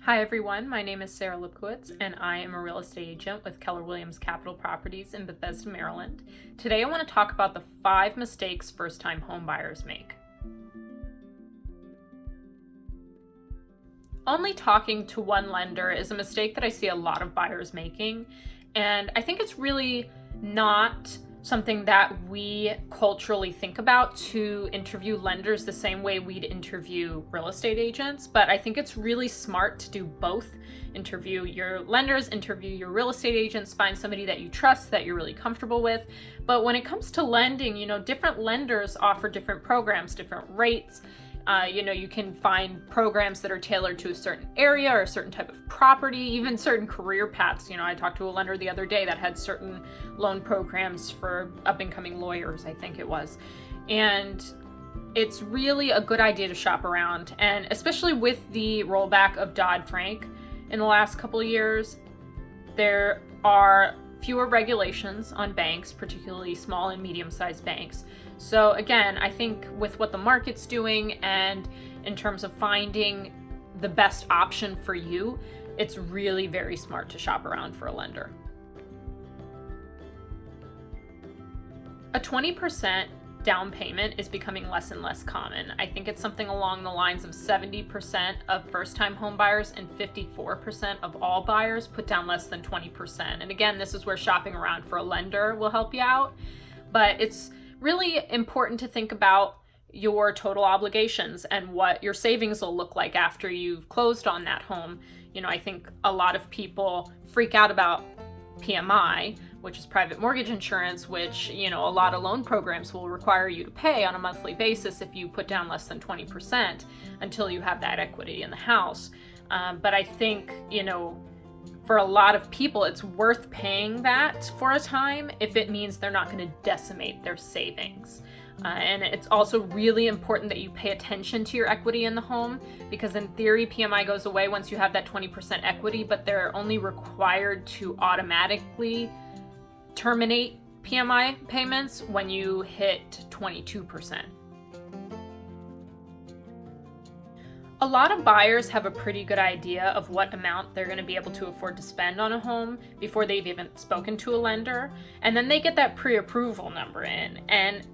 Hi everyone, my name is Sarah Lipkowitz and I am a real estate agent with Keller Williams Capital Properties in Bethesda, Maryland. Today I want to talk about the 5 mistakes first-time home buyers make. Only talking to one lender is a mistake that I see a lot of buyers making, and I think it's really not something that we culturally think about to interview lenders the same way we'd interview real estate agents, but I think it's really smart to do both. Interview your lenders, interview your real estate agents, find somebody that you trust, that you're really comfortable with. But when it comes to lending, different lenders offer different programs, different rates. You can find programs that are tailored to a certain area or a certain type of property, even certain career paths. I talked to a lender the other day that had certain loan programs for up-and-coming lawyers, I think it was. And it's really a good idea to shop around. And especially with the rollback of Dodd-Frank in the last couple of years, there are fewer regulations on banks, particularly small and medium-sized banks. So again, I think with what the market's doing and in terms of finding the best option for you, it's really very smart to shop around for a lender. A 20% down payment is becoming less and less common. I think it's something along the lines of 70% of first-time home buyers and 54% of all buyers put down less than 20%. And again, this is where shopping around for a lender will help you out. But it's really important to think about your total obligations and what your savings will look like after you've closed on that home. I think a lot of people freak out about PMI, which is private mortgage insurance, which, a lot of loan programs will require you to pay on a monthly basis if you put down less than 20% until you have that equity in the house. But I think, for a lot of people, it's worth paying that for a time if it means they're not going to decimate their savings. And it's also really important that you pay attention to your equity in the home, because in theory, PMI goes away once you have that 20% equity, but they're only required to automatically terminate PMI payments when you hit 22%. A lot of buyers have a pretty good idea of what amount they're going to be able to afford to spend on a home before they've even spoken to a lender, and then they get that pre-approval number in, and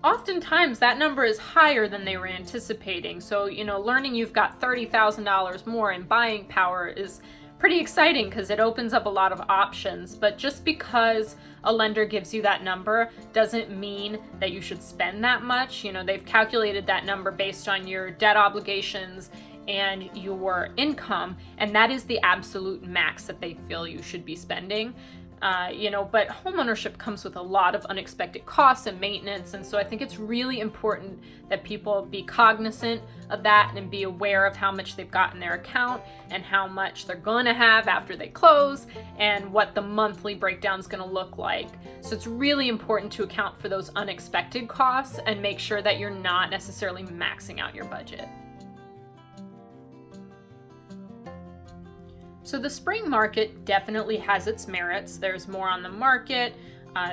oftentimes that number is higher than they were anticipating. So, learning you've got $30,000 more in buying power is pretty exciting because it opens up a lot of options. But just because a lender gives you that number doesn't mean that you should spend that much. They've calculated that number based on your debt obligations and your income, and that is the absolute max that they feel you should be spending. But homeownership comes with a lot of unexpected costs and maintenance, and so I think it's really important that people be cognizant of that and be aware of how much they've got in their account and how much they're going to have after they close and what the monthly breakdown is going to look like. So it's really important to account for those unexpected costs and make sure that you're not necessarily maxing out your budget. So the spring market definitely has its merits. There's more on the market.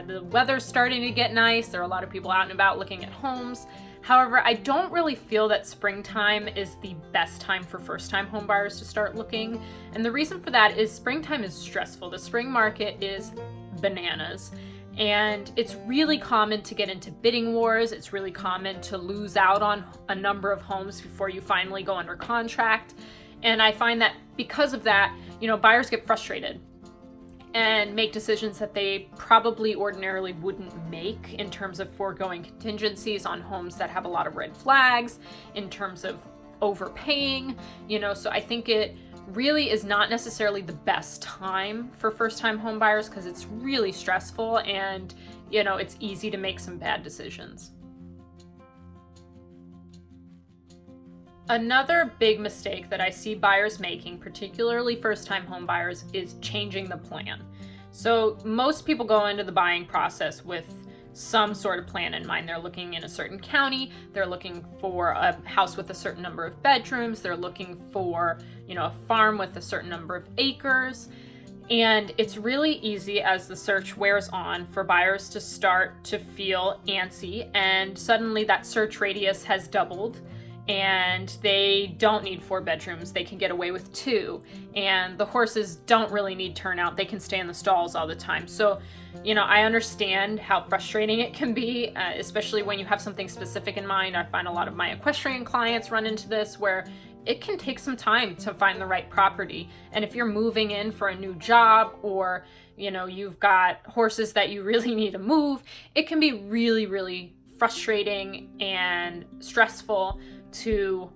The weather's starting to get nice. There are a lot of people out and about looking at homes. However, I don't really feel that springtime is the best time for first-time home buyers to start looking. And the reason for that is springtime is stressful. The spring market is bananas. And it's really common to get into bidding wars. It's really common to lose out on a number of homes before you finally go under contract. And I find that because of that, buyers get frustrated and make decisions that they probably ordinarily wouldn't make in terms of foregoing contingencies on homes that have a lot of red flags, in terms of overpaying, so I think it really is not necessarily the best time for first-time home buyers because it's really stressful and, it's easy to make some bad decisions. Another big mistake that I see buyers making, particularly first-time home buyers, is changing the plan. So most people go into the buying process with some sort of plan in mind. They're looking in a certain county, they're looking for a house with a certain number of bedrooms, they're looking for, a farm with a certain number of acres. And it's really easy as the search wears on for buyers to start to feel antsy, and suddenly that search radius has doubled and they don't need 4 bedrooms. They can get away with 2. And the horses don't really need turnout. They can stay in the stalls all the time. So, I understand how frustrating it can be, especially when you have something specific in mind. I find a lot of my equestrian clients run into this, where it can take some time to find the right property. And if you're moving in for a new job, or, you've got horses that you really need to move, it can be really, really frustrating and stressful to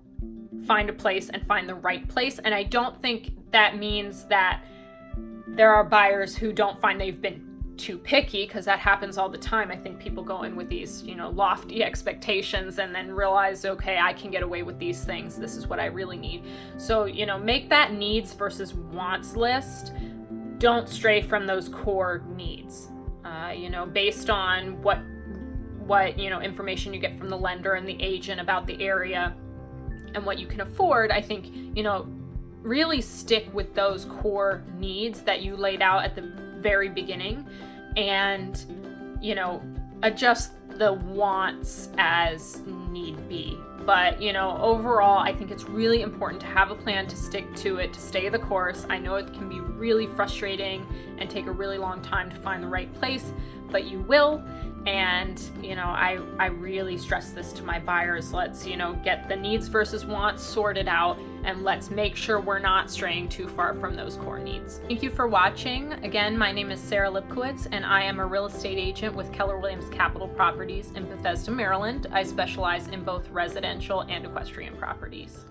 find a place and find the right place. And I don't think that means that there are buyers who don't find they've been too picky, because that happens all the time. I think people go in with these, lofty expectations and then realize, okay, I can get away with these things. This is what I really need. So, make that needs versus wants list. Don't stray from those core needs. Based on what information you get from the lender and the agent about the area and what you can afford. I think, really stick with those core needs that you laid out at the very beginning, and, adjust the wants as need be. But, overall, I think it's really important to have a plan, to stick to it, to stay the course. I know it can be really frustrating and take a really long time to find the right place, but you will. And, I really stress this to my buyers. Let's, get the needs versus wants sorted out, and let's make sure we're not straying too far from those core needs. Thank you for watching. Again, my name is Sarah Lipkowitz, and I am a real estate agent with Keller Williams Capital Properties in Bethesda, Maryland. I specialize in both residential and equestrian properties.